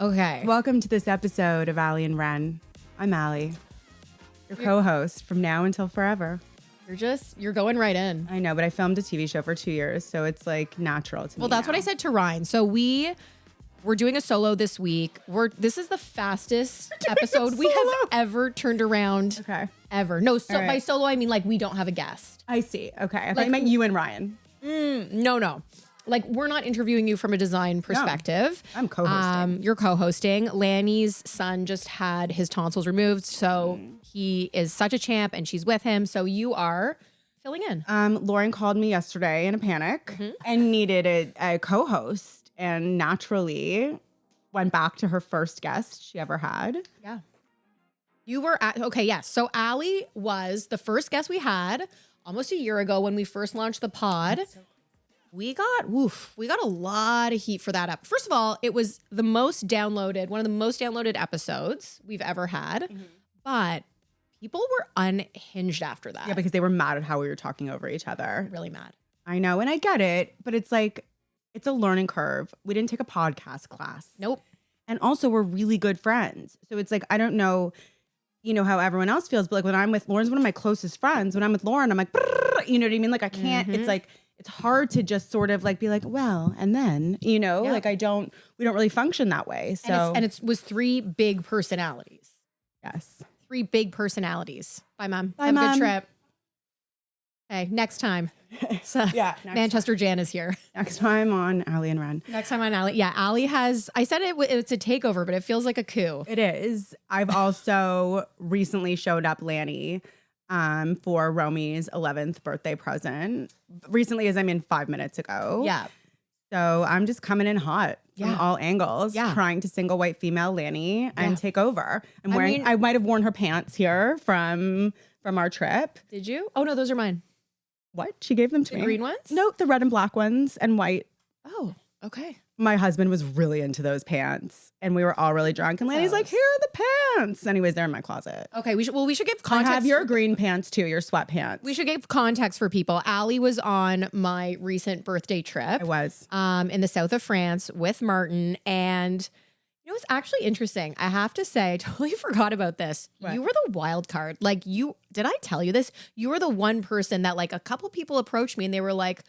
Okay. Welcome to this episode of Allie and Wren. I'm Allie, your co-host from now until forever. You're going right in. I know, but I filmed a TV show for 2 years, so it's like natural to me. Well, that's what I said to Ryan. So we're doing a solo this week. This is the fastest episode we have ever turned around. Okay. Ever. No, All right. By solo, I mean like we don't have a guest. I see. Okay. I thought you meant you and Ryan. No. Like, we're not interviewing you from a design perspective. No, I'm co-hosting. You're co-hosting. Lanny's son just had his tonsils removed, so he is such a champ, and she's with him. So you are filling in. Lauren called me yesterday in a panic and needed a co-host, and naturally went back to her first guest she ever had. Yeah. You were okay, yes. So Allie was the first guest we had almost a year ago when we first launched the pod. We got a lot of heat for that up. First of all, it was one of the most downloaded episodes we've ever had. But people were unhinged after that. Yeah, because they were mad at how we were talking over each other. Really mad. I know, and I get it, but it's like, it's a learning curve. We didn't take a podcast class. Nope. And also, we're really good friends. So it's like, I don't know, how everyone else feels, but like when I'm with Lauren's one of my closest friends. When I'm with Lauren, I'm like, you know what I mean? Like, I can't, it's like, it's hard to just sort of like be like, well, and then, like we don't really function that way. So, and it was 3 big personalities. Yes. 3 big personalities. Bye, Mom. Bye, Have a Mom. good trip. Hey, next time. So, Yeah, Manchester Jan is here. Next time on Allie and Wren. Next time on Allie. Yeah, Allie has, I said it's a takeover, but it feels like a coup. It is. I've also recently showed up Lanny for Romy's 11th birthday present. Recently, as I mean 5 minutes ago. Yeah. So I'm just coming in hot from all angles, trying to single white female Lanny and take over. I might have worn her pants here from our trip. Did you? Oh no, those are mine. What? She gave them to me. The green ones? No, the red and black ones and white. Oh, okay. My husband was really into those pants, and we were all really drunk. And Lanny's like, "Here are the pants." Anyways, they're in my closet. Okay, we should give I context. have your green pants too, your sweatpants. We should give context for people. Allie was on my recent birthday trip. I was. In the south of France with Martin, and it's actually interesting. I have to say, I totally forgot about this. What? You were the wild card. Like, did I tell you this? You were the one person that, like, a couple people approached me and they were like,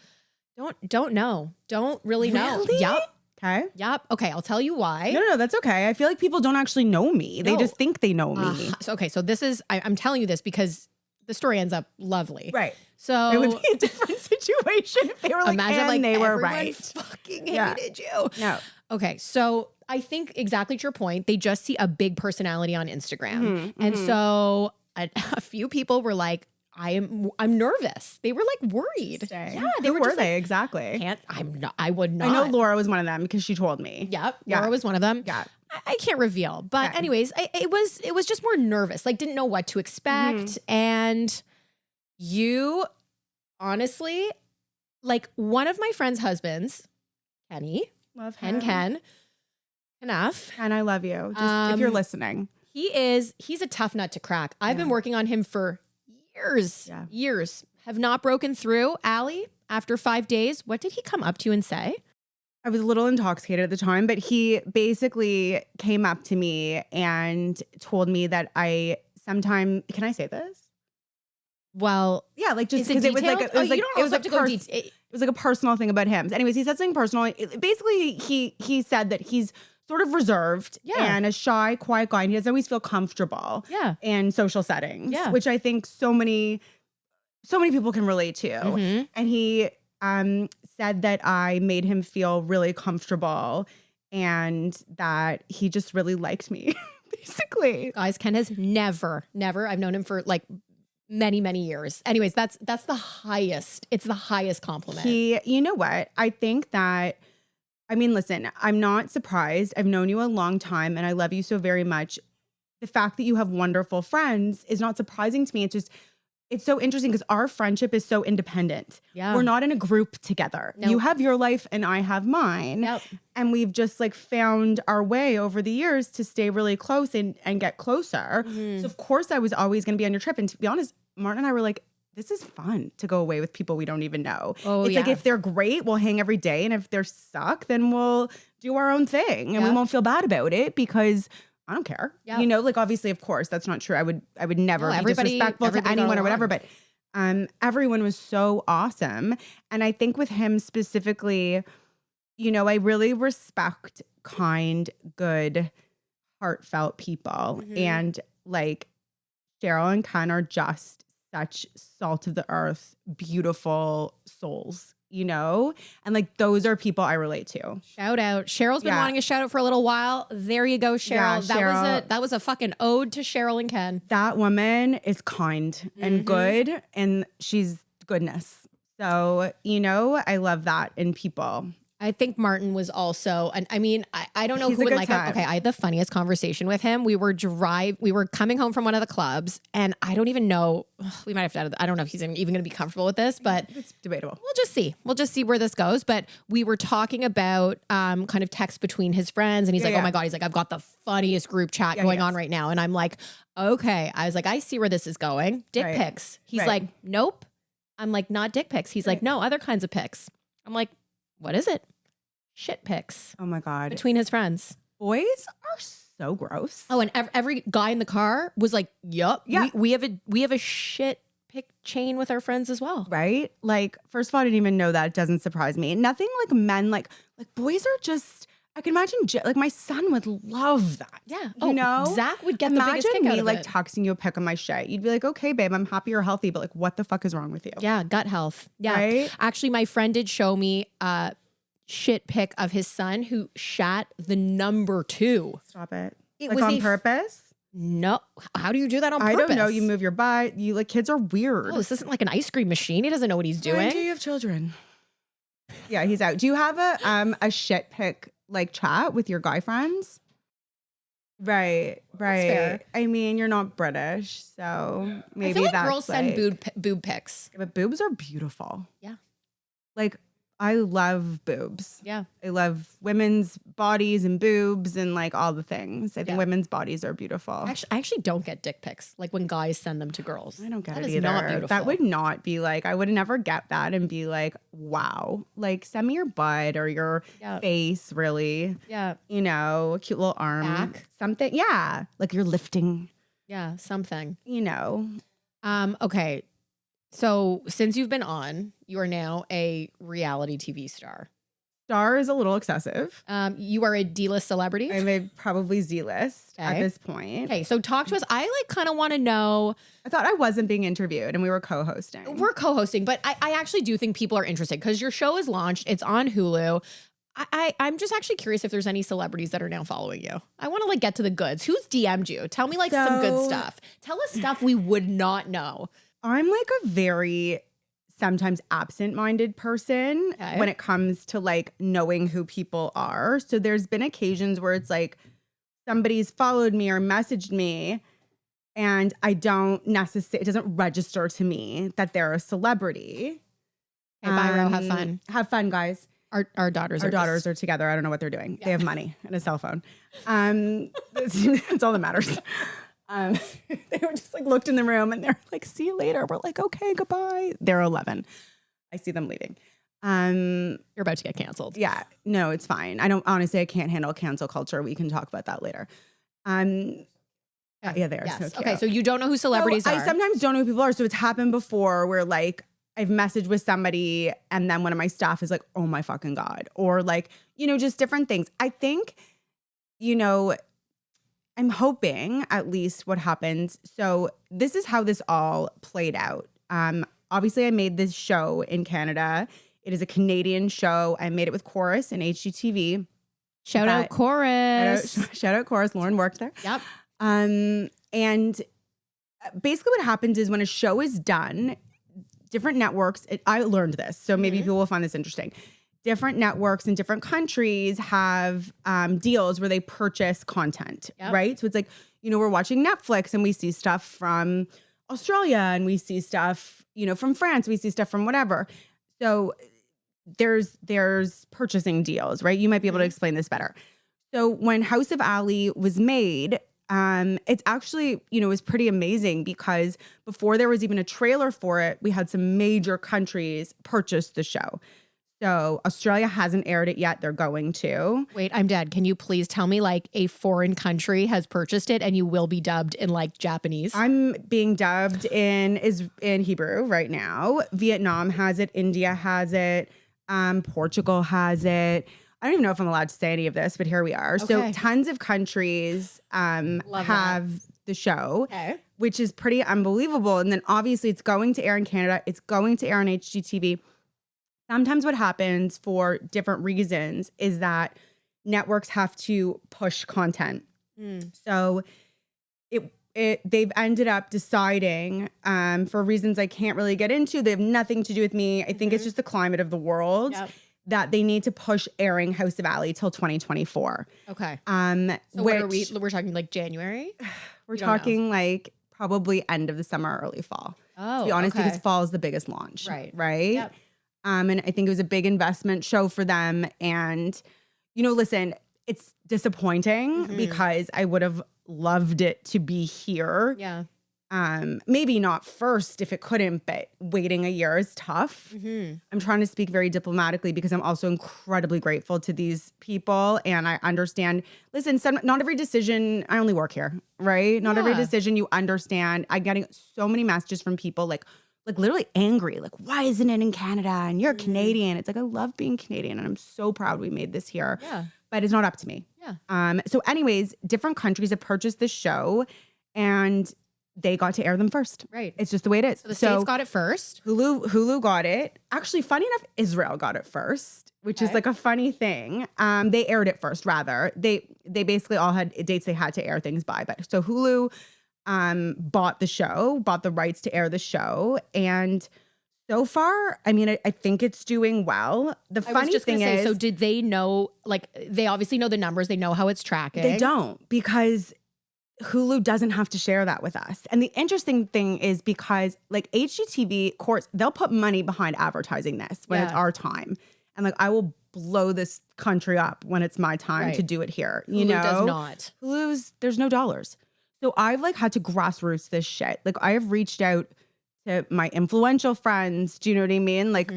don't know. Don't really know. Really? Yep. Okay. Yep. Okay, I'll tell you why. No, that's okay. I feel like people don't actually know me. They just think they know me. So this is, I'm telling you this because the story ends up lovely. Right. So It would be a different situation if they were like, imagine and like they were everyone right. fucking hated you. No. Okay, so I think exactly to your point, they just see a big personality on Instagram. And so a few people were like, I'm nervous. They were like worried. Yeah, they were just they? like, Exactly. I would not. I know Laura was one of them because she told me. Yep. Yeah. Laura was one of them. Yeah. I can't reveal. But Yeah. anyways, it was just more nervous. Like, didn't know what to expect. And you, honestly, like, one of my friend's husbands, Kenny, Love him. Ken, enough. And I love you. Just if you're listening. He's a tough nut to crack. I've been working on him for years. Have not broken through. Allie, after 5 days, what did he come up to you and say? I was a little intoxicated at the time, but he basically came up to me and told me that can I say this? Well, Yeah, like just is it because it was like detailed? You don't also have to go it was like a personal thing about him. Anyways, he said something personal. Basically, he said that he's sort of reserved and a shy, quiet guy, and he doesn't always feel comfortable in social settings, which I think so many people can relate to. And he said that I made him feel really comfortable and that he just really liked me, basically. Guys, Ken has never, I've known him for like many, many years. Anyways, that's the highest. It's the highest compliment. You know what? I think that, I mean, listen, I'm not surprised. I've known you a long time and I love you so very much. The fact that you have wonderful friends is not surprising to me. It's so interesting because our friendship is so independent. Yeah. We're not in a group together. Nope. You have your life and I have mine. Yep. And we've just like found our way over the years to stay really close and get closer. So of course I was always going to be on your trip. And to be honest, Martin and I were like, this is fun to go away with people we don't even know. Oh, it's like if they're great, we'll hang every day. And if they're suck, then we'll do our own thing. And we won't feel bad about it because I don't care. You know, like obviously, of course, that's not true. I would never be disrespectful to anyone or whatever. But everyone was so awesome. And I think with him specifically, you know, I really respect kind, good, heartfelt people. And like Cheryl and Ken are just such salt of the earth, beautiful souls, you know? And like those are people I relate to. Shout out. Cheryl's been wanting a shout out for a little while. There you go, Cheryl. Yeah, that was a fucking ode to Cheryl and Ken. That woman is kind and good, and she's goodness. So, you know, I love that in people. I think Martin was also, and I mean, I don't know who would like it. Okay, I had the funniest conversation with him. We were coming home from one of the clubs, and I don't even know, we might have to edit, I don't know if he's even going to be comfortable with this, but it's debatable. We'll just see. We'll just see where this goes. But we were talking about kind of text between his friends, and he's like, oh my God, he's like, I've got the funniest group chat going on right now. And I'm like, okay. I was like, I see where this is going. Dick pics. He's like, nope. I'm like, not dick pics. He's like, no, other kinds of pics. I'm like, what is it? Shit pics. Oh my God. Between his friends. Boys are so gross. Oh, and every guy in the car was like, yup. Yeah. We have a shit pic chain with our friends as well. Right? Like, first of all, I didn't even know that. It doesn't surprise me. Nothing like men, like boys are just, I can imagine, like my son would love that. Yeah. You know? Zach would get the biggest kick out of it. Imagine me like texting you a pic of my shit. You'd be like, okay, babe, I'm happy you're healthy, but like, what the fuck is wrong with you? Yeah. Gut health. Yeah. Right? Actually, my friend did show me shit pic of his son who shat the number 2. Stop it. It like was on purpose? No. How do you do that on purpose? I don't know. You move your butt. You like kids are weird. Oh, this isn't like an ice cream machine. He doesn't know what he's doing. When do you have children? Yeah, he's out. Do you have a shit pic like chat with your guy friends? Right. Fair. I mean, you're not British, so maybe I feel like that's girls send boob pics. But boobs are beautiful. Yeah. Like I love boobs. Yeah. I love women's bodies and boobs and like all the things. I think women's bodies are beautiful. I actually don't get dick pics, like when guys send them to girls. I don't get that it is either. Not beautiful. That would not be like, I would never get that and be like, wow. Like send me your butt or your face, really. Yeah. You know, a cute little arm. Back. Something. Yeah. Like you're lifting. Yeah, something. You know. Okay. So since you've been on, you are now a reality TV star. Star is a little excessive. You are a D-list celebrity. I'm a probably Z-list at this point. Okay, so talk to us. I like kind of want to know. I thought I wasn't being interviewed and we were co-hosting. We're co-hosting, but I actually do think people are interested because your show is launched. It's on Hulu. I'm just actually curious if there's any celebrities that are now following you. I want to like get to the goods. Who's DM'd you? Tell me like some good stuff. Tell us stuff we would not know. I'm like a very sometimes absent-minded person when it comes to like knowing who people are. So there's been occasions where it's like somebody's followed me or messaged me and I don't necessarily, it doesn't register to me that they're a celebrity. Hey, bye, Ro, have fun. Have fun, guys. Our daughters are together. I don't know what they're doing. Yeah. They have money and a cell phone. That's all that matters. They were just like looked in the room and they're like, see you later. We're like, okay, goodbye. They're 11. I see them leaving. You're about to get canceled. Yeah, no, it's fine. I can't handle cancel culture. We can talk about that later. Yeah, they are. Yes. So cute. Okay, so you don't know who celebrities are. I sometimes don't know who people are. So it's happened before where like I've messaged with somebody and then one of my staff is like, oh my fucking God. Or like, you know, just different things. I think, you know, I'm hoping at least what happens. So this is how this all played out. Obviously, I made this show in Canada. It is a Canadian show. I made it with Chorus and HGTV. Shout out Chorus. Shout out Chorus. Lauren worked there. Yep. And basically what happens is when a show is done, different networks, I learned this, so maybe people will find this interesting. Different networks in different countries have deals where they purchase content, right? So it's like, you know, we're watching Netflix and we see stuff from Australia and we see stuff, you know, from France, we see stuff from whatever. So there's purchasing deals, right? You might be able to explain this better. So when House of Ali was made, It's actually, it was pretty amazing because before there was even a trailer for it, we had some major countries purchase the show. So Australia hasn't aired it yet. They're going to. Wait, I'm dead. Can you please tell me like a foreign country has purchased it and you will be dubbed in like Japanese? I'm being dubbed in Hebrew right now. Vietnam has it. India has it. Portugal has it. I don't even know if I'm allowed to say any of this, but here we are. Okay. So tons of countries have the show, which is pretty unbelievable. And then obviously it's going to air in Canada. It's going to air on HGTV. Sometimes what happens for different reasons is that networks have to push content. So they've ended up deciding for reasons I can't really get into. They have nothing to do with me. I think it's just the climate of the world that they need to push airing House of Ali till 2024. Okay. So what are we? We're talking like January? We're talking like probably end of the summer, early fall. To be honest, because fall is the biggest launch. Right? Yep. And I think it was a big investment show for them. And, listen, it's disappointing because I would have loved it to be here. Yeah. Maybe not first if it couldn't, but waiting a year is tough. I'm trying to speak very diplomatically because I'm also incredibly grateful to these people. And I understand, listen, not every decision, I only work here, right? Not every decision you understand. I'm getting so many messages from people like literally angry, like, why isn't it in Canada? And you're Canadian. It's like, I love being Canadian and I'm so proud we made this here. Yeah. But it's not up to me. Yeah. So anyways, different countries have purchased this show and they got to air them first. Right. It's just the way it is. So the States got it first. Hulu got it. Actually, funny enough, Israel got it first, which is like a funny thing. They aired it first, rather. They basically all had dates they had to air things by. But so Hulu bought the rights to air the show. And so far, I mean, I think it's doing well. The funny thing is, so did they know, like, they obviously know the numbers, they know how it's tracking. They don't, because Hulu doesn't have to share that with us. And the interesting thing is because like HGTV, of course, they'll put money behind advertising this when it's our time. And like, I will blow this country up when it's my time to do it here. Hulu does not. There's no dollars. So I've like had to grassroots this shit. Like I have reached out to my influential friends. Do you know what I mean? Like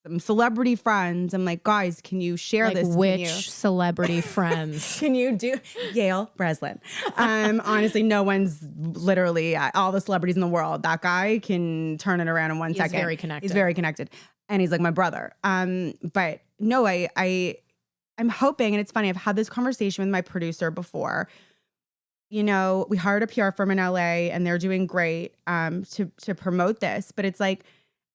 some celebrity friends. I'm like, guys, can you share this? Which celebrity friends? Can you do Yale Breslin? Honestly, no one's literally all the celebrities in the world. That guy can turn it around in 1 second. He's very connected. He's very connected. And he's like my brother. But no, I'm hoping, and it's funny, I've had this conversation with my producer before. We hired a PR firm in LA and they're doing great to promote this. But it's like,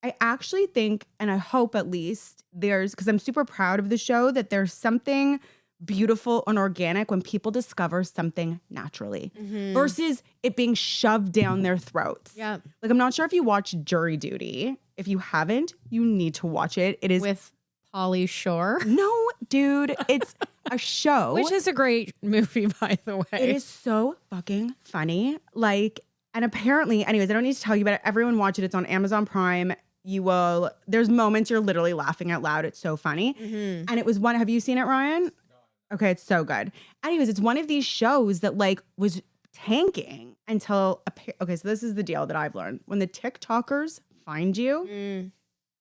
I actually think, and I hope at least because I'm super proud of the show, that there's something beautiful and organic when people discover something naturally versus it being shoved down their throats. Yeah. Like, I'm not sure if you watch Jury Duty. If you haven't, you need to watch it. It is with Pauly Shore. No, dude, it's a show. Which is a great movie, by the way. It is so fucking funny. Like, and apparently, anyways, I don't need to tell you, but everyone watch it. It's on Amazon Prime. There's moments you're literally laughing out loud. It's so funny. And it was have you seen it, Ryan? No. Okay, it's so good. Anyways, it's one of these shows that like was tanking until, okay, so this is the deal that I've learned. When the TikTokers find you,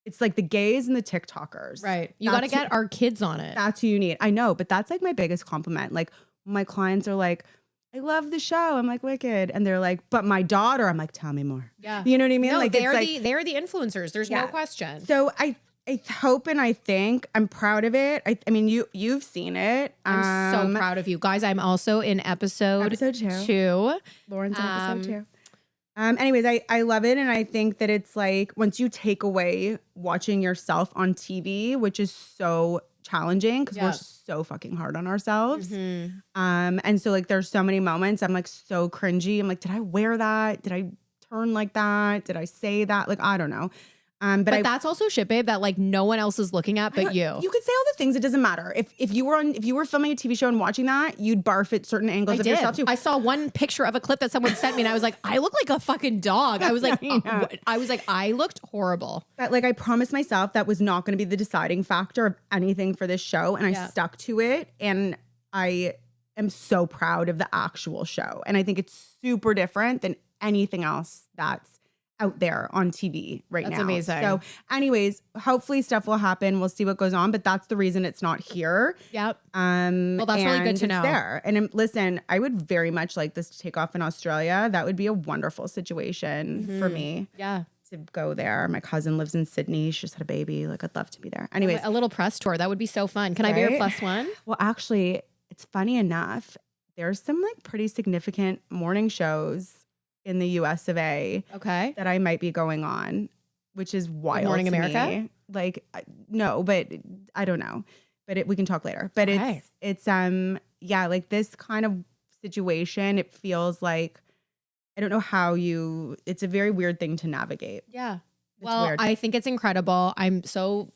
it's like the gays and the TikTokers. Right. You got to get our kids on it. That's who you need. I know, but that's like my biggest compliment. Like my clients are like, I love the show. I'm like, wicked. And they're like, but my daughter, I'm like, tell me more. Yeah. You know what I mean? No, like they're the influencers. There's no question. So I hope and I think I'm proud of it. I mean, you've seen it. I'm so proud of you guys. I'm also in episode 2. Lauren's in episode 2. Anyways, I love it. And I think that it's like, once you take away watching yourself on TV, which is so challenging because we're so fucking hard on ourselves. And so like, there's so many moments I'm like so cringy. I'm like, did I wear that? Did I turn like that? Did I say that? Like, I don't know. But that's also shit, babe, that like no one else is looking at but you. You could say all the things. It doesn't matter. If you were filming a TV show and watching that, you'd barf at certain angles of yourself too. I saw one picture of a clip that someone sent me and I was like, I look like a fucking dog. I was like, I looked horrible. But like, I promised myself that was not going to be the deciding factor of anything for this show. And I stuck to it. And I am so proud of the actual show. And I think it's super different than anything else that's out there on TV right now. That's amazing. So anyways, hopefully stuff will happen. We'll see what goes on, but that's the reason it's not here. Yep. Well, that's really good to know. There. And listen, I would very much like this to take off in Australia. That would be a wonderful situation for me. Yeah. To go there. My cousin lives in Sydney. She just had a baby. Like, I'd love to be there. Anyways. A little press tour. That would be so fun. Can I be your +1? Well, actually, it's funny enough. There's some like pretty significant morning shows in the US of A. Okay. That I might be going on, which is wild. Morning to America? Me. Like, no, but I don't know. But we can talk later. But it's yeah, like this kind of situation, it feels like, I don't know how it's a very weird thing to navigate. Yeah. It's well, weird. I think it's incredible. I'm so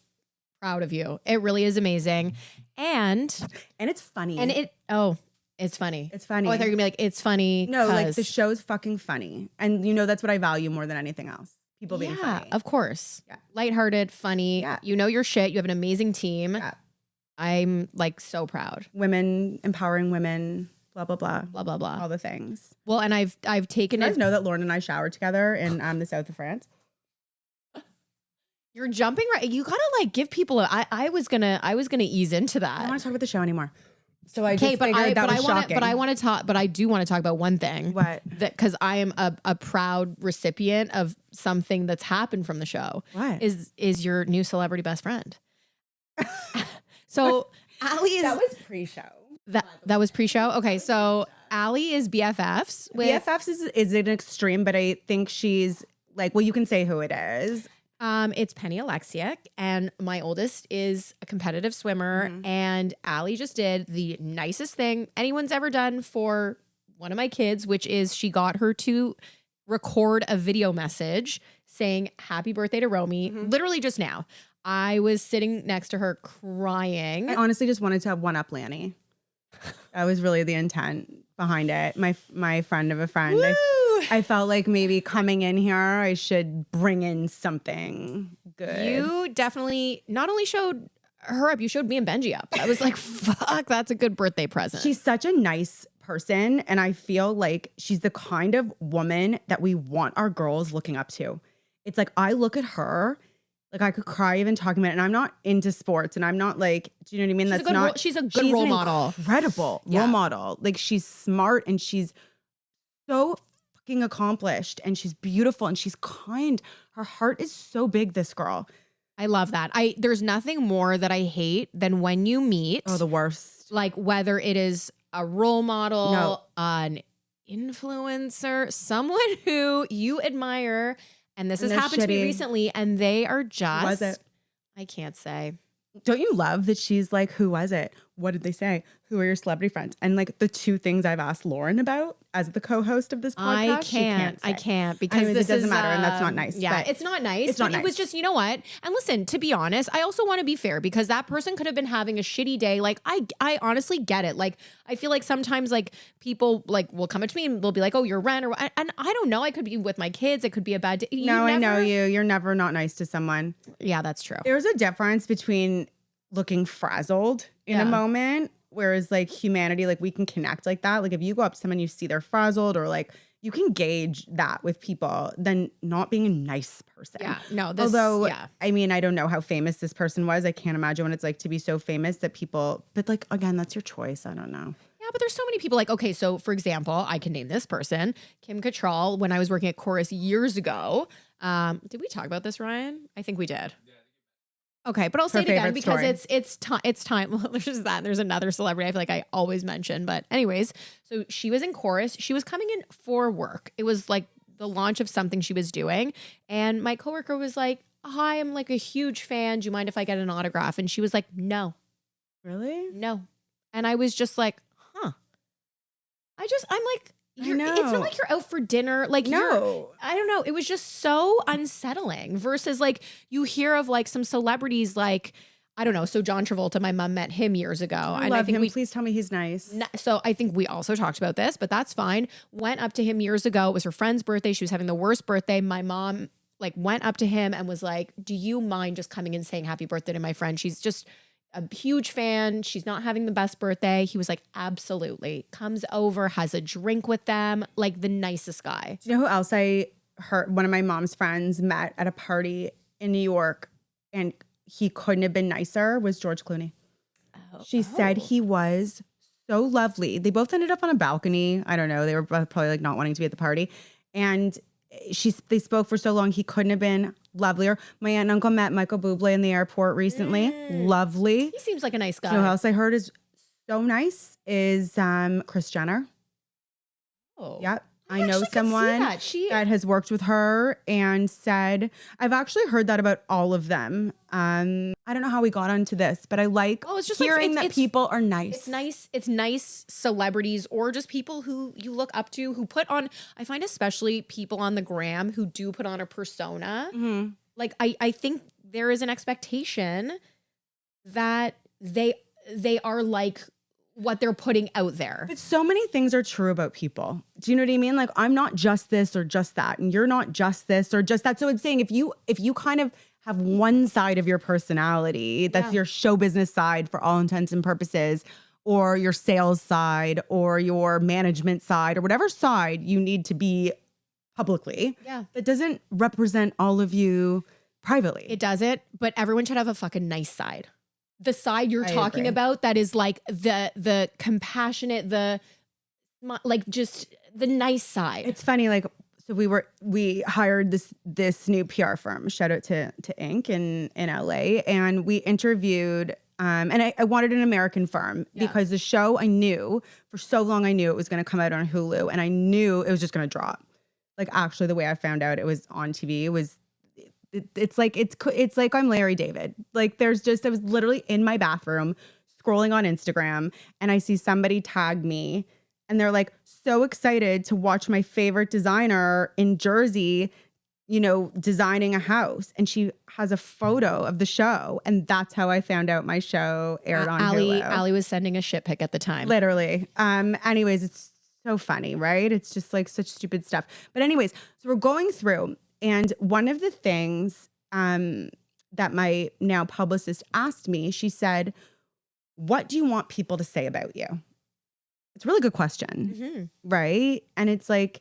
proud of you. It really is amazing. And it's funny. And it's funny. It's funny. Oh, I thought you were going to be like, it's funny. No, like the show's fucking funny. And that's what I value more than anything else. People being funny. Of course. Yeah. Lighthearted, funny. Yeah. You know your shit. You have an amazing team. Yeah. I'm like so proud. Women, empowering women, blah, blah, blah. Blah, blah, blah. All the things. Well, and I've taken it. You guys know that Lauren and I showered together in the south of France? You're jumping right. You gotta like give people I was gonna ease into that. I don't want to talk about the show anymore. So I just figured that was shocking. But I do want to talk about one thing. What? Because I am a proud recipient of something that's happened from the show. What? Is your new celebrity best friend. So Allie is... That was pre-show. That was pre-show? Okay, so Allie is BFFs. BFFs is an extreme, but I think she's like, well, you can say who it is. It's Penny Alexiak, and my oldest is a competitive swimmer, and Allie just did the nicest thing anyone's ever done for one of my kids, which is she got her to record a video message saying happy birthday to Romy, literally just now. I was sitting next to her crying. I honestly just wanted to have one up Lanny. That was really the intent behind it. My friend of a friend. I felt like maybe coming in here, I should bring in something good. You definitely not only showed her up, you showed me and Benji up. I was like, fuck, that's a good birthday present. She's such a nice person, and I feel like she's the kind of woman that we want our girls looking up to. It's like, I look at her, like I could cry even talking about it, and I'm not into sports, and I'm not like, do you know what I mean? She's a good role model. Incredible role model. Like, she's smart, and she's so fucking accomplished, and she's beautiful, and she's kind. Her heart is so big, this girl. I love that. There's nothing more that I hate than when you meet. Oh, the worst. Like whether it is a role model, an influencer, someone who you admire, and this has happened to me recently, and they are just... Who was it? I can't say. Don't you love that she's like, who was it? What did they say? Who are your celebrity friends? And like the two things I've asked Lauren about as the co-host of this podcast, I can't because anyways, it doesn't matter, and that's not nice. Yeah, it's not nice. It's not nice. It was just, you know what? And listen, to be honest, I also want to be fair because that person could have been having a shitty day. Like I honestly get it. Like I feel like sometimes like people like will come up to me and they'll be like, "Oh, you're Wren," and I don't know. I could be with my kids. It could be a bad day. I know you. You're never not nice to someone. Yeah, that's true. There's a difference between looking frazzled in a moment, whereas like humanity, like we can connect like that. Like if you go up to someone, you see they're frazzled, or like you can gauge that with people, than not being a nice person. Yeah, no. I mean, I don't know how famous this person was. I can't imagine what it's like to be so famous that people. But like again, that's your choice. I don't know. Yeah, but there's so many people like, okay, so for example, I can name this person, Kim Cattrall, when I was working at Chorus years ago. Did we talk about this, Ryan? I think we did. Okay, but I'll say it again because it's time. Well, there's just that. There's another celebrity I feel like I always mention. But anyways, so she was in Chorus. She was coming in for work. It was like the launch of something she was doing. And my coworker was like, hi, I'm like a huge fan. Do you mind if I get an autograph? And she was like, no. Really? No. And I was just like, huh. I'm like, I know. It's not like you're out for dinner. Like, no. I don't know. It was just so unsettling versus like you hear of like some celebrities like, I don't know. So John Travolta, my mom met him years ago. I love him. Please tell me he's nice. So I think we also talked about this, but that's fine. Went up to him years ago. It was her friend's birthday. She was having the worst birthday. My mom like went up to him and was like, do you mind just coming and saying happy birthday to my friend? She's just a huge fan. She's not having the best birthday. He was like, absolutely. Comes over, has a drink with them, like the nicest guy. Do you know who else I heard? One of my mom's friends met at a party in New York, and he couldn't have been nicer, was George Clooney. She said he was so lovely. They both ended up on a balcony. I don't know. They were both probably like not wanting to be at the party. And they spoke for so long. He couldn't have been lovelier. My aunt and uncle met Michael Bublé in the airport recently. Lovely. He seems like a nice guy. You know who else I heard is so nice is Kris Jenner. Oh. Yep. I know someone that has worked with her and said, I've actually heard that about all of them. I don't know how we got onto this, but I like hearing that people are nice. It's nice. It's nice celebrities or just people who you look up to who put on, I find especially people on the gram who do put on a persona. Mm-hmm. Like I think there is an expectation that they are like what they're putting out there. But so many things are true about people. Do you know what I mean? Like, I'm not just this or just that, and you're not just this or just that. So it's saying if you kind of have one side of your personality, that's your show business side for all intents and purposes, or your sales side or your management side or whatever side you need to be publicly, that doesn't represent all of you privately. It doesn't, but everyone should have a fucking nice side. The side you're talking about that is like the compassionate, like just the nice side. It's funny, like, so we hired this new PR firm, shout out to Inc. in LA, and we interviewed and I wanted an American firm because the show I knew for so long, I knew it was going to come out on Hulu, and I knew it was just going to drop. Like, actually, the way I found out it was on TV, it was it's like I'm Larry David. Like, I was literally in my bathroom scrolling on Instagram, and I see somebody tag me, and they're like so excited to watch my favorite designer in Jersey, you know, designing a house. And she has a photo of the show. And that's how I found out my show aired on Hulu. Allie was sending a shit pic at the time. Literally. Anyways, it's so funny, right? It's just like such stupid stuff. But anyways, so we're going through, and one of the things that my now publicist asked me, she said, what do you want people to say about you? It's a really good question, right? And it's like,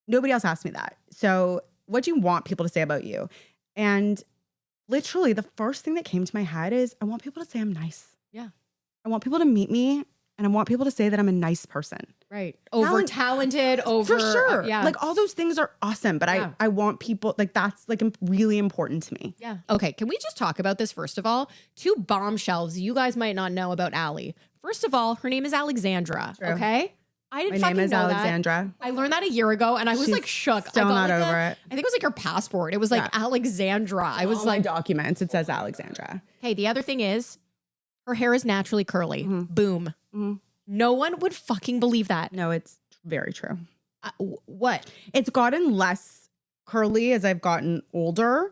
nobody else asked me that. So what do you want people to say about you? And literally the first thing that came to my head is, I want people to say I'm nice. Yeah. I want people to meet me, and I want people to say that I'm a nice person. Right. Over talented, over. For sure. Like, all those things are awesome, but I want people, like, that's like really important to me. Yeah. Okay. Can we just talk about this first of all? 2 bombshells you guys might not know about Allie. First of all, her name is Alexandra. True. Okay. I didn't fucking know that. My name is Alexandra. I learned that a year ago, and I was like shook. Still not over it. I think it was like her passport. It was like Alexandra. I was like, documents. It says Alexandra. Okay. The other thing is, her hair is naturally curly. Boom. No one would fucking believe that. No, it's very true. What? It's gotten less curly as I've gotten older,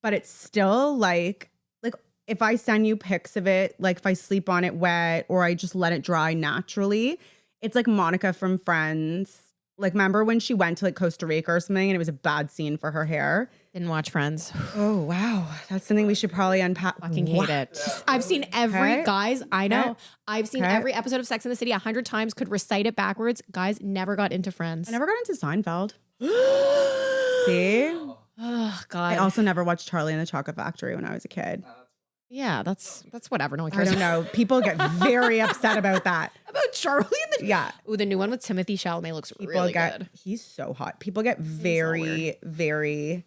but it's still like if I send you pics of it, like if I sleep on it wet or I just let it dry naturally, it's like Monica from Friends. Like, remember when she went to like Costa Rica or something and it was a bad scene for her hair? Didn't watch Friends. Oh, wow. That's something we should probably unpack. Fucking hate it. I've seen guys, I know. I've seen every episode of Sex and the City 100 times, could recite it backwards. Guys, never got into Friends. I never got into Seinfeld. See? Oh, God. I also never watched Charlie and the Chocolate Factory when I was a kid. Yeah, that's whatever. No one cares. I don't know. People get very upset about that. About Charlie and the Ooh, the new one with Timothée Chalamet looks really good. He's so hot. People get very, very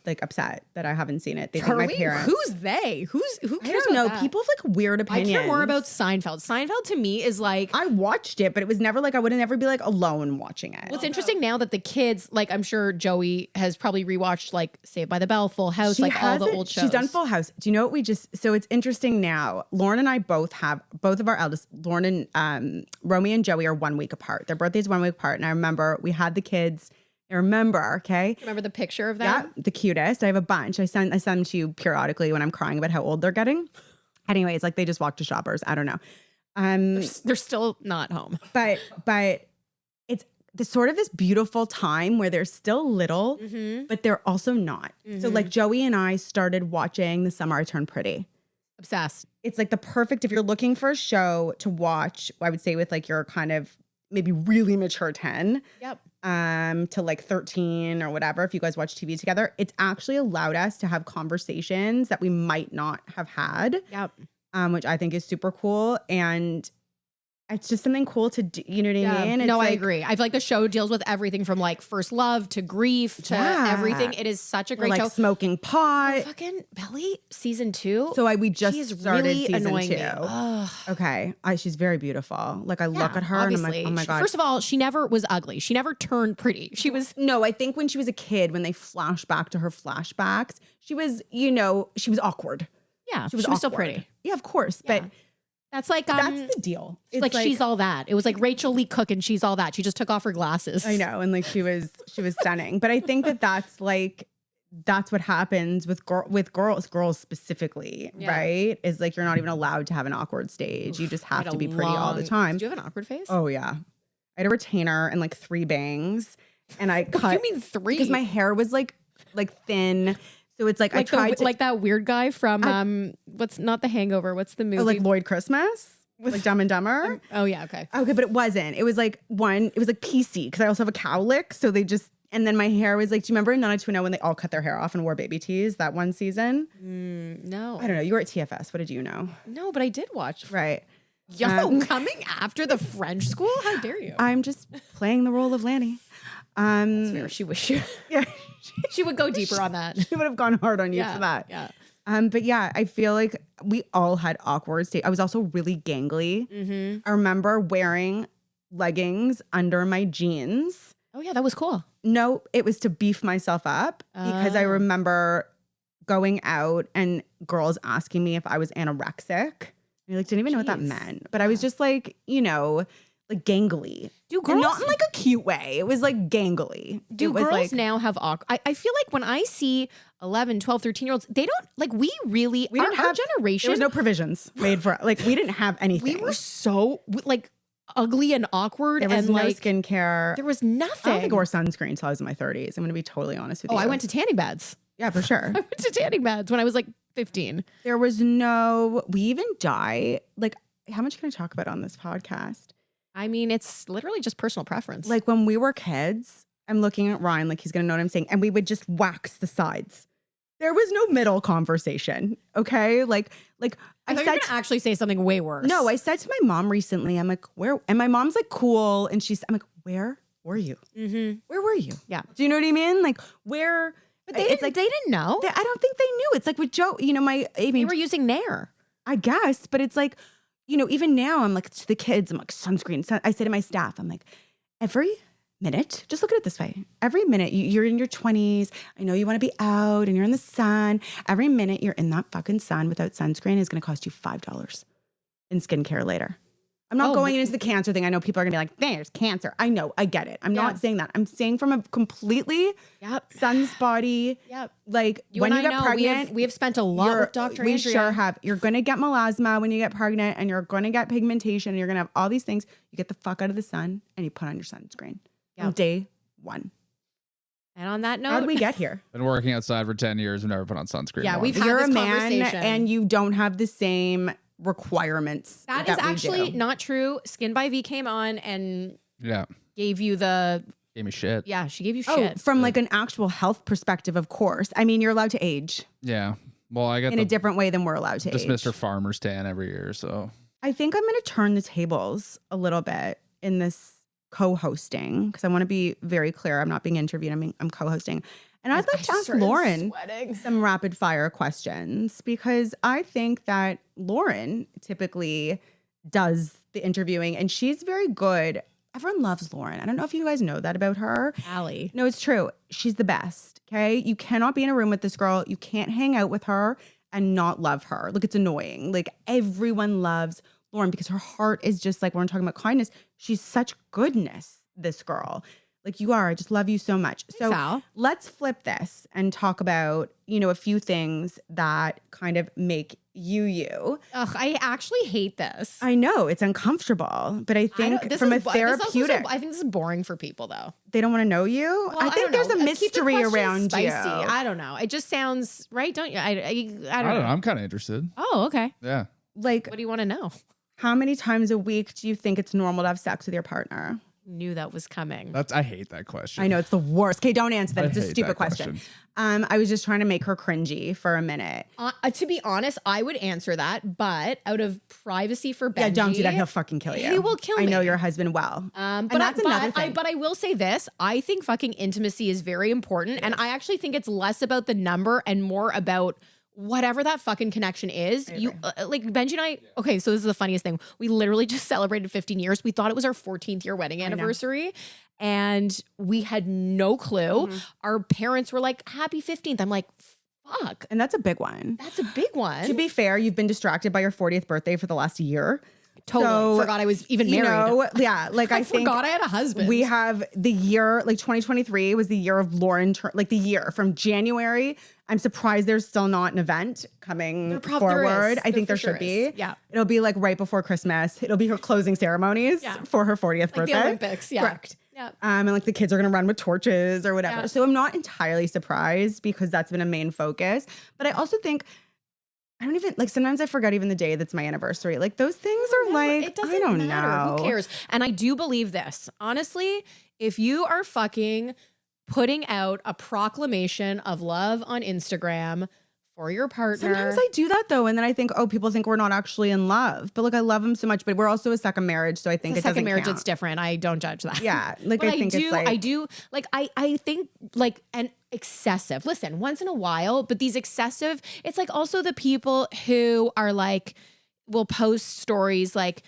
like upset that I haven't seen it. They Charlie? think my parents. Who's they? Who cares? I don't know. People have like weird opinions. I care more about Seinfeld. Seinfeld to me is like, I watched it, but it was never like, I would never be like alone watching it. What's interesting now that the kids, like, I'm sure Joey has probably rewatched like Saved by the Bell, Full House, like all the old shows. She's done Full House. Do you know what so it's interesting now. Lauren and I both of our eldest, Lauren and Romy and Joey are 1 week apart. Their birthday's 1 week apart. And I remember we had the kids. I remember, okay? Remember the picture of them? Yeah, the cutest. I have a bunch. I send them to you periodically when I'm crying about how old they're getting. Anyways, like they just walk to Shoppers. I don't know. They're still not home. But it's this beautiful time where they're still little, but they're also not. So like Joey and I started watching The Summer I Turned Pretty. Obsessed. It's like the perfect, if you're looking for a show to watch, I would say with like your kind of maybe really mature 10. Yep. To like 13 or whatever, if you guys watch TV together, it's actually allowed us to have conversations that we might not have had. Yep. Which I think is super cool. And it's just something cool to do. You know what I mean? It's no, I like, agree. I feel like the show deals with everything from like first love to grief to everything. It is such a great show. Smoking pot. Fucking Belly season 2. So we just started really season annoying 2. Me. Okay. She's very beautiful. Like I look at her obviously. and I'm like, oh my God. First of all, she never was ugly. She never turned pretty. She was. No, I think when she was a kid, when they flash back to her flashbacks, she was, she was awkward. Yeah. She was still pretty. Yeah, of course. Yeah. But that's like that's the deal. It's like She's All That. It was like Rachel Lee Cook and She's All That. She just took off her glasses. I know, and like she was stunning. But I think that's what happens with girls specifically, right? Is like you're not even allowed to have an awkward stage. You just have to be pretty all the time. Do you have an awkward face? Oh yeah, I had a retainer and like 3 bangs, and I cut. What do you mean 3? Because my hair was like thin. So it's like I tried to, like that weird guy from what's not The Hangover? What's the movie? Oh, like Lloyd Christmas, like Dumb and Dumber. Oh yeah, okay. Okay, but it wasn't. It was like it was like PC because I also have a cowlick. So they just, and then my hair was like, do you remember in 90210 when they all cut their hair off and wore baby tees that one season? No, I don't know. You were at TFS. What did you know? No, but I did watch. Right. Yo, coming after the French school? How dare you? I'm just playing the role of Lanny. That's fair. She wish you. Yeah. She would go deeper on that. She would have gone hard on you for that. Yeah. But yeah, I feel like we all had awkward state. I was also really gangly. Mm-hmm. I remember wearing leggings under my jeans. Oh yeah, that was cool. No, it was to beef myself up because I remember going out and girls asking me if I was anorexic. I like didn't even know what that meant, but I was just like, like gangly. Do girls, and not in like a cute way. It was like gangly. Do girls now have awkward? I feel like when I see 11, 12, 13-year-olds, they don't like we didn't have our generation. There was no provisions made for like we didn't have anything. We were so like ugly and awkward. There was and no like skincare. There was nothing. I don't think I wore sunscreen until I was in my 30s. I'm going to be totally honest with you. I went to tanning beds. Yeah, for sure. I went to tanning beds when I was like 15. There was we even dye. Like, how much can I talk about on this podcast? I mean, it's literally just personal preference. Like when we were kids, I'm looking at Ryan like he's going to know what I'm saying. And we would just wax the sides. There was no middle conversation. Okay. Like I thought you were going to actually say something way worse. No, I said to my mom recently, I'm like, where? And my mom's like, cool. And I'm like, where were you? Mm-hmm. Where were you? Yeah. Do you know what I mean? Like where? But they didn't know. I don't think they knew. It's like with Joe, they were using Nair. I guess. But it's like, even now I'm like to the kids, I'm like sunscreen. I say to my staff, I'm like, every minute, just look at it this way. Every minute you're in your 20s. I know you want to be out and you're in the sun. Every minute you're in that fucking sun without sunscreen is going to cost you $5 in skincare later. I'm not going into the cancer thing. I know people are going to be like, there's cancer. I know. I get it. I'm not saying that. I'm saying from a completely sun's body. Yep. Like when you get pregnant. We have spent a lot with Dr. Andrea. We sure have. You're going to get melasma when you get pregnant and you're going to get pigmentation and you're going to have all these things. You get the fuck out of the sun and you put on your sunscreen on day 1. And on that note, how did we get here? Been working outside for 10 years. We've never put on sunscreen. Yeah, once. You're a this man and you don't have the same requirements. That is actually not true. Skin by V came on and gave you gave me shit. Yeah, she gave you shit. From like an actual health perspective, of course. I mean, you're allowed to age. Yeah. Well, I get in a different way than we're allowed to just age. Mr. Farmer's tan every year. So I think I'm going to turn the tables a little bit in this co-hosting because I want to be very clear. I'm not being interviewed. I'm co-hosting. And I'd like to ask Lauren some rapid fire questions because I think that Lauren typically does the interviewing and she's very good. Everyone loves Lauren. I don't know if you guys know that about her. Allie. No, it's true. She's the best. Okay. You cannot be in a room with this girl. You can't hang out with her and not love her. Look, it's annoying. Like everyone loves Lauren because her heart is just like when we're talking about kindness. She's such goodness, this girl. Like you are. I just love you so much. So Sal. let's flip this and talk about, a few things that kind of make you. Ugh, I actually hate this. I know it's uncomfortable, but I think from a therapeutic, I think this is boring for people though. they don't want to know you. Well, I think don't there's know. a mystery Keep the around spicy. you. I don't know. It just sounds right, don't you? I don't know. I'm kind of interested. Oh, okay. Yeah. Like, What do you want to know? how many times a week do you think it's normal to have sex with your partner? Knew that was coming. I hate that question. I know it's the worst. Okay, don't answer that. It's a hate stupid that question. I was just trying to make her cringy for a minute. To be honest, I would answer that, but out of privacy for Benji, Yeah, don't do that. He'll fucking kill you. He will kill me. I know your husband well. But that's another thing. But I will say this: I think fucking intimacy is very important, and I actually think it's less about the number and more about whatever that fucking connection is. You like Benji and I. Okay, so this is the funniest thing. We literally just celebrated 15 years. We thought it was our 14th year wedding anniversary. And we had no clue. Mm-hmm. Our parents were like, happy 15th. I'm like, fuck. And that's a big one. That's a big one. To be fair, you've been distracted by your 40th birthday for the last year. Totally. So, forgot I was even married. Yeah. Like I think forgot I had a husband. we have the year, like 2023 was the year of Lauren, like the year from January. I'm surprised there's still not an event coming forward. I think there should be. Yeah. It'll be like right before Christmas. It'll be her closing ceremonies for her 40th birthday. The Olympics. Yeah. Correct. Yeah. And like the kids are going to run with torches or whatever. Yeah. So I'm not entirely surprised because that's been a main focus. But I also think I don't even like sometimes I forget even the day that's my anniversary. Like those things are like, it doesn't I don't matter. know. Who cares? And I do believe this. Honestly, if you are fucking putting out a proclamation of love on Instagram for your partner. Sometimes I do that though. And then I think, oh, people think we're not actually in love. But like I love him so much, but we're also a second marriage. So I think it doesn't second marriage, count. it's different. I don't judge that. Yeah. Like But I think it's like I think like an excessive, listen, once in a while, but these excessive, it's like also the people who are like, will post stories like,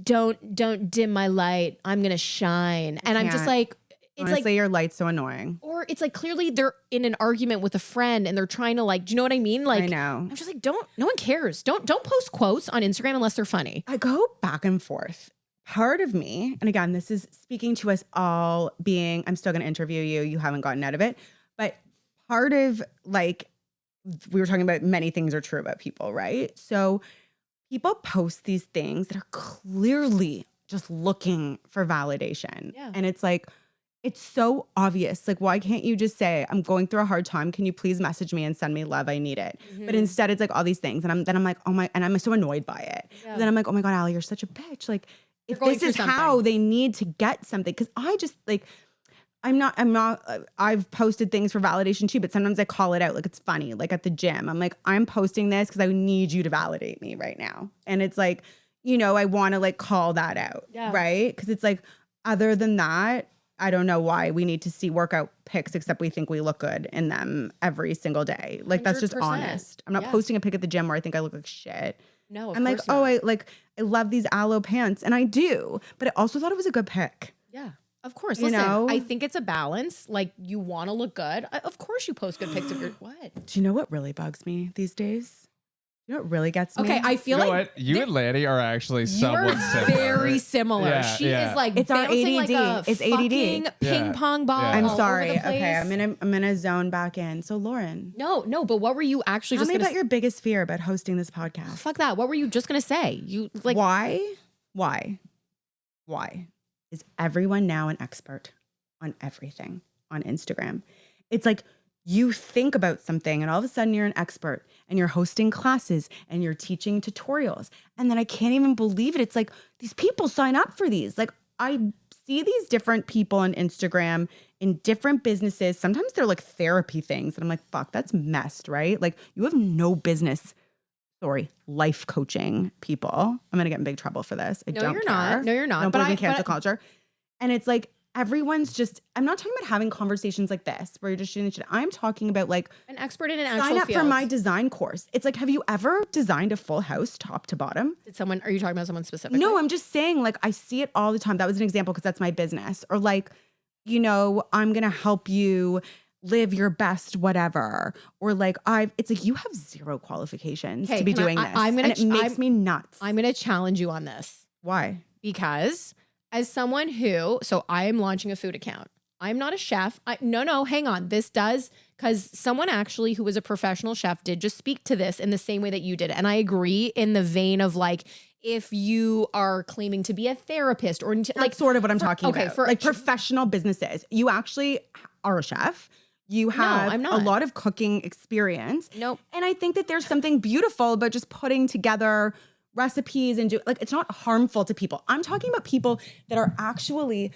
don't dim my light. I'm going to shine. And I'm just like, it's honestly, like your light's so annoying. or it's like clearly they're in an argument with a friend and they're trying to like, do you know what I mean? Like, I know. I'm just like, no one cares. Don't post quotes on Instagram unless they're funny. I go back and forth. Part of me, and again, this is speaking to us all being, I'm still going to interview you. You haven't gotten out of it. But part of like, we were talking about many things are true about people, right? So people post these things that are clearly just looking for validation. Yeah. And it's like, it's so obvious. Like, why can't you just say, I'm going through a hard time. Can you please message me and send me love? I need it. Mm-hmm. But instead it's like all these things. And I'm like, oh my, and I'm so annoyed by it. Yeah. And then I'm like, oh my God, Allie, you're such a bitch. Like, if going this through is how something. they need to get something. Cause I just like, I've posted things for validation too, but sometimes I call it out. Like it's funny, like at the gym, I'm like, I'm posting this because I need you to validate me right now. And it's like, I want to like call that out. Yeah. Right. Cause it's like, other than that, I don't know why we need to see workout pics, except we think we look good in them every single day. Like that's just 100%. honest. I'm not posting a pic at the gym where I think I look like shit. No, I'm like, oh, I love these aloe pants. And I do, but I also thought it was a good pic. Yeah, of course. You Listen, know? I think it's a balance. Like you want to look good. Of course you post good pics of your, what? Do you know what really bugs me these days? You know what really gets me? Okay, I feel You know like what? You and Lanny are actually you're somewhat similar. very similar. Yeah, she yeah. is like It's our bouncing ADD. like a It's ADD. fucking Yeah. ping pong ball. Yeah. I'm all sorry. Over the place. Okay, I'm gonna zone back in. So Lauren, No, but what were you actually tell just me gonna about your biggest fear about hosting this podcast. fuck that? What were you just gonna say? You like Why is everyone now an expert on everything on Instagram? It's like you think about something and all of a sudden you're an expert and you're hosting classes and you're teaching tutorials. And then I can't even believe it. It's like these people sign up for these. Like I see these different people on Instagram in different businesses. Sometimes they're like therapy things. And I'm like, fuck, that's messed, right? Like you have no business. Life coaching people. I'm going to get in big trouble for this. I don't you're care. not. No, you're not. I don't But believe in cancel but- culture. And it's like, everyone's just, I'm not talking about having conversations like this where you're just shooting shit. I'm talking about like, an expert in an actual sign up field. for my design course. It's like, have you ever designed a full house top to bottom? Are you talking about someone specific? No, I'm just saying like, I see it all the time. That was an example because that's my business. Or like, I'm going to help you live your best whatever. Or like, it's like, you have zero qualifications to be doing this. And it makes me nuts. I'm going to challenge you on this. Why? Because as someone who, so I am launching a food account. I'm not a chef. No, hang on. This does, because someone actually who was a professional chef did just speak to this in the same way that you did. And I agree in the vein of like, if you are claiming to be a therapist or like sort of what I'm talking about. For like professional businesses, you actually are a chef. You have I'm a not. lot of cooking experience. Nope. And I think that there's something beautiful about just putting together recipes and it's not harmful to people. I'm talking about people that are actually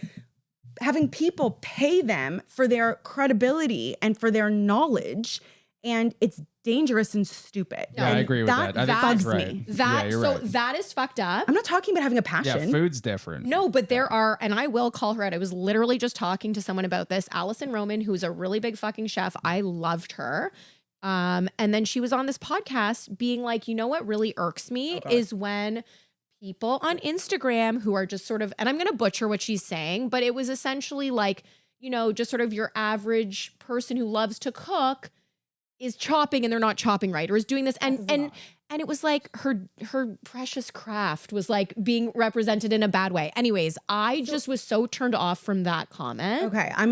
having people pay them for their credibility and for their knowledge. And it's dangerous and stupid. Yeah, I agree with that. I think bugs that's right. me. That is fucked up. I'm not talking about having a passion. Yeah, food's different. No, but there are, and I will call her out. I was literally just talking to someone about this. Allison Roman, who's a really big fucking chef. I loved her. And then she was on this podcast being like, you know what really irks me is when people on Instagram who are just sort of, and I'm going to butcher what she's saying, but it was essentially like, you know, just sort of your average person who loves to cook is chopping and they're not chopping right, or is doing this. And it was like her precious craft was like being represented in a bad way. Anyways, I just was so turned off from that comment. Okay. I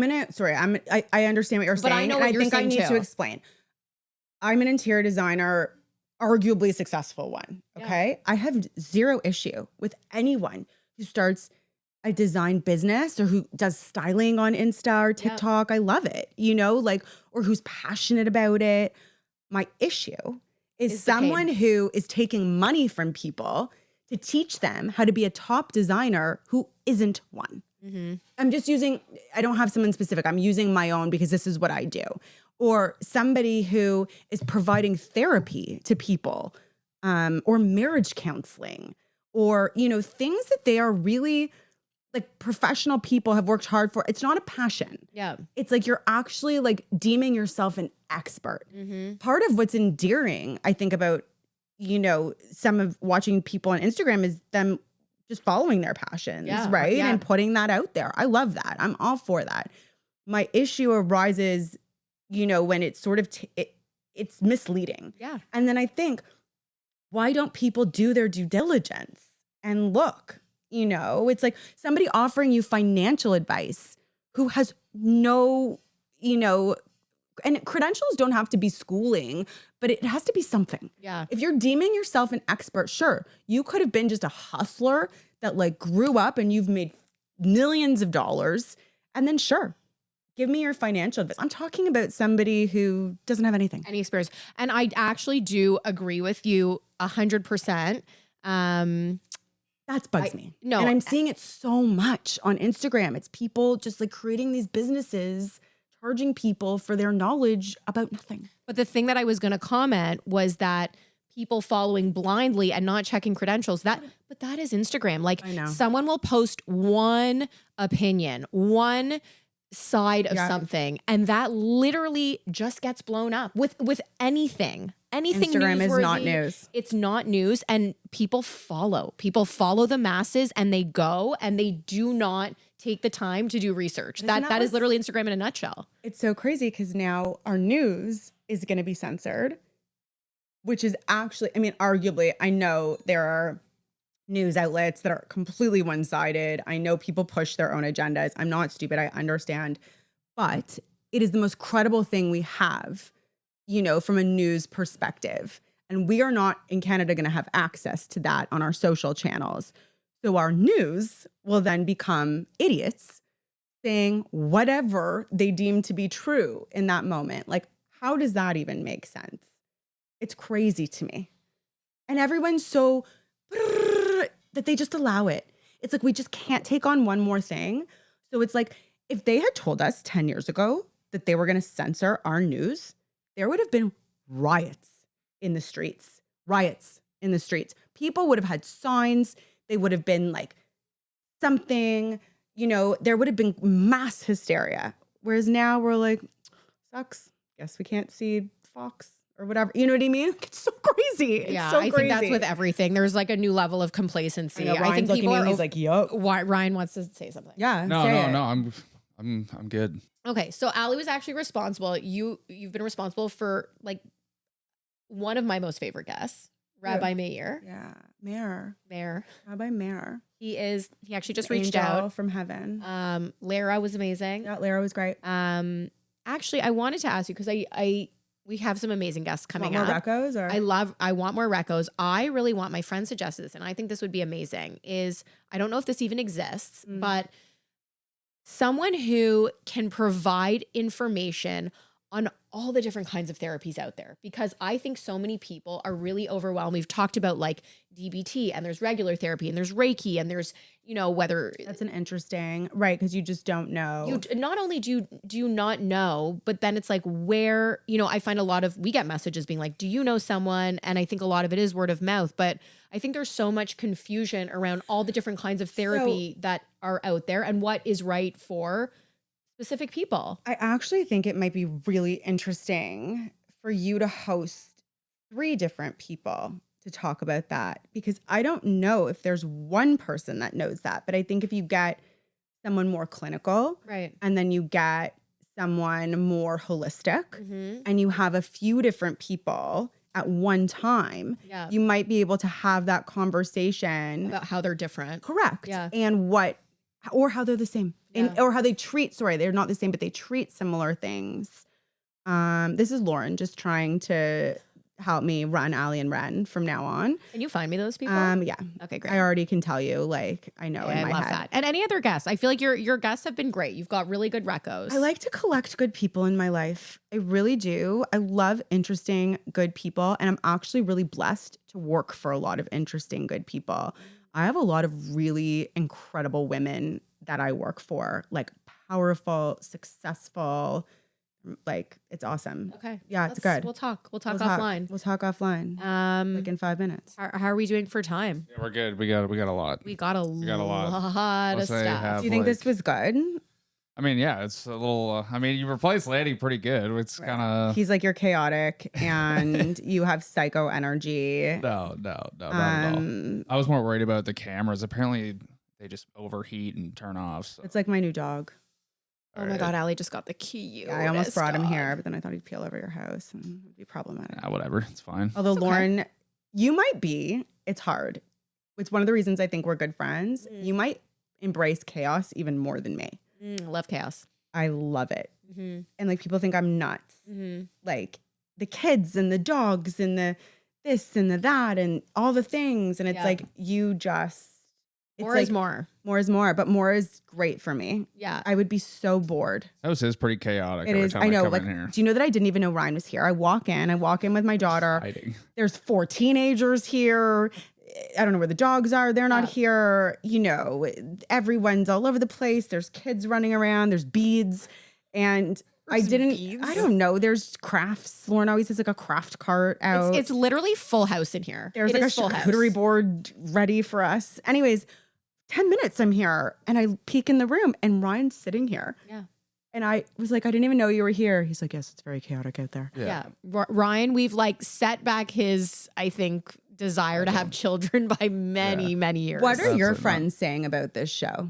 understand what you're saying. But I know what you're saying I need too. to explain. I'm an interior designer, arguably successful one. Okay. Yeah. I have zero issue with anyone who starts a design business or who does styling on Insta or TikTok. I love it, you know, like, or who's passionate about it. My issue is someone who is taking money from people to teach them how to be a top designer who isn't one. Mm-hmm. I'm just using, I don't have someone specific. I'm using my own because this is what I do. Or somebody who is providing therapy to people, or marriage counseling, or, you know, things that they are really like professional people have worked hard for. It's not a passion. Yeah. It's like you're actually like deeming yourself an expert. Mm-hmm. Part of what's endearing, I think, about, you know, some of watching people on Instagram is them just following their passions, right? Yeah. And putting that out there. I love that. I'm all for that. My issue arises, you know, when it's sort of, it's misleading. Yeah. And then I think, why don't people do their due diligence and look? You know, it's like somebody offering you financial advice who has no, you know, and credentials don't have to be schooling, but it has to be something. Yeah. If you're deeming yourself an expert, sure, you could have been just a hustler that like grew up and you've made millions of dollars. And then sure, give me your financial advice. I'm talking about somebody who doesn't have anything. Any experience. And I actually do agree with you 100%. That bugs me. No. And I'm seeing it so much on Instagram. It's people just like creating these businesses, charging people for their knowledge about nothing. But the thing that I was going to comment was that people following blindly and not checking credentials, but that is Instagram. Like someone will post one opinion, one side of something, and that literally just gets blown up with anything. Instagram is not news. It's not news, and people follow the masses, and they go and they do not take the time to do research. That is literally Instagram in a nutshell. It's so crazy because now our news is going to be censored, which is actually, I mean, arguably, I know there are news outlets that are completely one-sided. I know people push their own agendas. I'm not stupid. I understand. But it is the most credible thing we have, you know, from a news perspective. And we are not in Canada going to have access to that on our social channels. So our news will then become idiots saying whatever they deem to be true in that moment. Like, how does that even make sense? It's crazy to me. And everyone's so that they just allow it. It's like, we just can't take on one more thing. So it's like, if they had told us 10 years ago that they were going to censor our news, there would have been riots in the streets. People would have had signs. They would have been like something, you know, there would have been mass hysteria. Whereas now we're like, sucks. Guess we can't see Fox or whatever. You know what I mean? It's so crazy. It's so crazy. I think that's with everything. There's like a new level of complacency. I think people are. He's like, "Yup." Ryan wants to say something. Yeah. No. I'm good. Okay, so Allie was actually responsible. You've been responsible for like one of my most favorite guests, Rabbi Meir. Yeah, Mayor. Mayor. Rabbi Mayor. He actually just reached Angel out from heaven. Lara was amazing. Yeah, Lara was great. Actually, I wanted to ask you because we have some amazing guests coming want more up. recos or? I want more recos. I really want, my friend suggested this, and I think this would be amazing, I don't know if this even exists, but someone who can provide information on all the different kinds of therapies out there, because I think so many people are really overwhelmed. We've talked about like DBT, and there's regular therapy, and there's Reiki, and there's, whether that's an interesting, right? Because you just don't know. You not only do you not know, but then it's like where, I find we get messages being like, do you know someone? And I think a lot of it is word of mouth, but I think there's so much confusion around all the different kinds of therapy that are out there and what is right for specific people. I actually think it might be really interesting for you to host 3 different people to talk about that, because I don't know if there's one person that knows that, but I think if you get someone more clinical, right, and then you get someone more holistic, and you have a few different people at one time, you might be able to have that conversation about how they're different. Correct. Yeah. And or how they're the same. Or how they treat, they're not the same, but they treat similar things. This is Lauren just trying to help me run Allie and Wren from now on. Can you find me those people? Yeah. Okay, great. I already can tell you, I know in my I love head. that. And any other guests? I feel like your guests have been great. You've got really good recos. I like to collect good people in my life. I really do. I love interesting, good people. And I'm actually really blessed to work for a lot of interesting, good people. I have a lot of really incredible women that I work for, powerful, successful, it's awesome. Okay. Yeah, it's good. We'll talk offline. We'll talk offline. In 5 minutes. How are we doing for time? Yeah, we're good. We got a lot. We got a lot of stuff. Do you think this was good? I mean, yeah, it's a little. You replaced Lanny pretty good. It's kind of. He's like, you're chaotic and you have psycho energy. No, not at all. I was more worried about the cameras. Apparently, they just overheat and turn off. So. It's like my new dog. Oh my God, Allie just got the key. Yeah, I almost brought him here, but then I thought he'd peel over your house and it would be problematic. Yeah, whatever. It's fine. Although, Lauren, you might be. It's hard. It's one of the reasons I think we're good friends. You might embrace chaos even more than me. Love chaos. I love it. And people think I'm nuts. The kids and the dogs and the this and the that and all the things. And it's you just. More is more. More is more, but more is great for me. Yeah. I would be so bored. That was pretty chaotic. It is. I know. Do you know that I didn't even know Ryan was here? I walk in with my daughter. Hiding. There's 4 teenagers here. I don't know where the dogs are. They're not here. Everyone's all over the place. There's kids running around. There's beads. And I don't know. There's crafts. Lauren always has a craft cart out. It's literally full house in here. There's a charcuterie board ready for us. Anyways, 10 minutes I'm here and I peek in the room and Ryan's sitting here. Yeah. And I was like, I didn't even know you were here. He's like, yes, it's very chaotic out there. Yeah. Ryan, we've set back his, I think, desire to have children by many years. What are your friends saying about this show?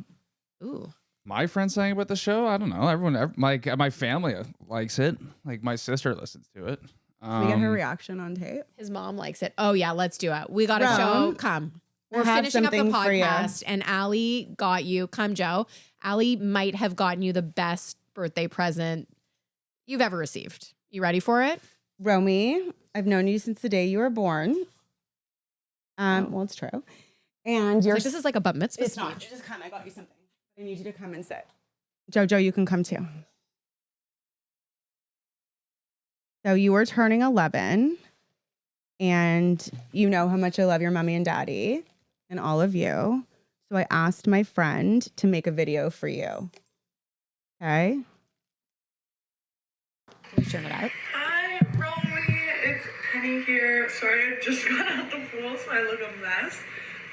Ooh. My friends saying about the show? I don't know. Everyone, my family likes it. My sister listens to it. We get her reaction on tape. His mom likes it. Oh yeah, let's do it. We got a show. Come. We're finishing up the podcast and Allie got you. Come, Joe. Allie might have gotten you the best birthday present you've ever received. You ready for it? Romy, I've known you since the day you were born. Well, it's true. And this is like a bat mitzvah. It's not. Just come. I got you something. I need you to come and sit. Jojo, you can come too. So you were turning 11 and you know how much I love your mommy and daddy and all of you. So I asked my friend to make a video for you. Okay? Can you turn it out? Hi, Romy. It's Penny here. Sorry, I just got out the pool, so I look a mess.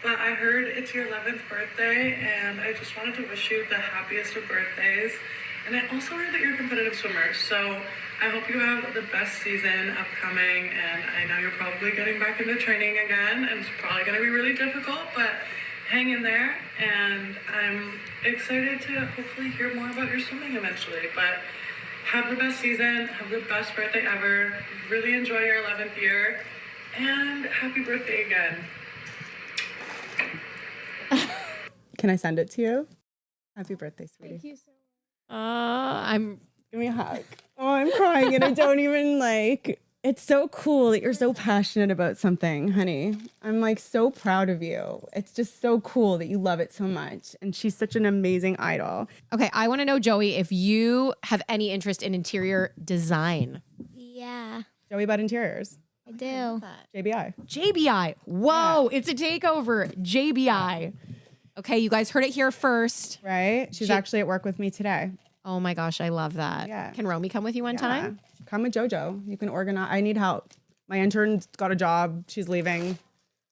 But I heard it's your 11th birthday, and I just wanted to wish you the happiest of birthdays. And I also heard that you're a competitive swimmer, so I hope you have the best season upcoming. And I know you're probably getting back into training again, and it's probably going to be really difficult, but hang in there. And I'm excited to hopefully hear more about your swimming eventually. But have the best season, have the best birthday ever. Really enjoy your 11th year, and happy birthday again. Can I send it to you? Happy birthday, sweetie. Thank you so much. Give me a hug. Oh, I'm crying and I don't even like, it's so cool that you're so passionate about something, honey. I'm like so proud of you. It's just so cool that you love it so much. And she's such an amazing idol. Okay, I want to know, Joey, if you have any interest in interior design. Yeah, Joey about interiors. I do. JBI. JBI. Whoa, it's a takeover. JBI. Okay, you guys heard it here first. Right? She's actually at work with me today. Oh my gosh, I love that. Yeah. Can Romy come with you one time? Come with JoJo. You can organize. I need help. My intern's got a job. She's leaving.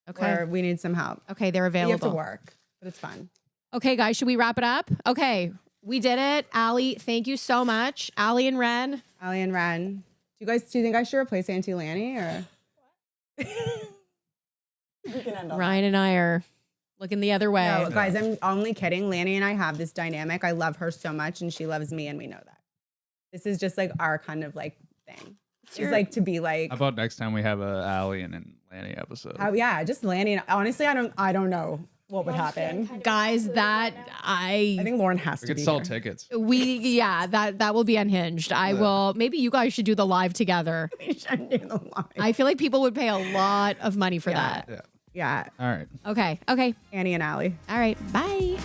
Okay. Or we need some help. Okay, they're You available. have to work, but it's fun. Okay, guys, should we wrap it up? Okay, we did it. Allie, thank you so much. Allie and Wren. Allie and Wren. Do you think I should replace Auntie Lanny or? Ryan and I are looking the other way. No, guys, I'm only kidding. Lanny and I have this dynamic. I love her so much and she loves me and we know that. This is just like our kind of like thing. It's like to be like. How about next time we have a Allie and Lanny episode? Yeah, just Lanny. And honestly, I don't know what would happen. Guys, that I think Lauren has We to could be sell here. tickets. that will be unhinged. I will. Maybe you guys should do the live together. We should do the live. I feel like people would pay a lot of money for that. Yeah. Yeah, All right. Okay. Annie and Allie. All right. Bye.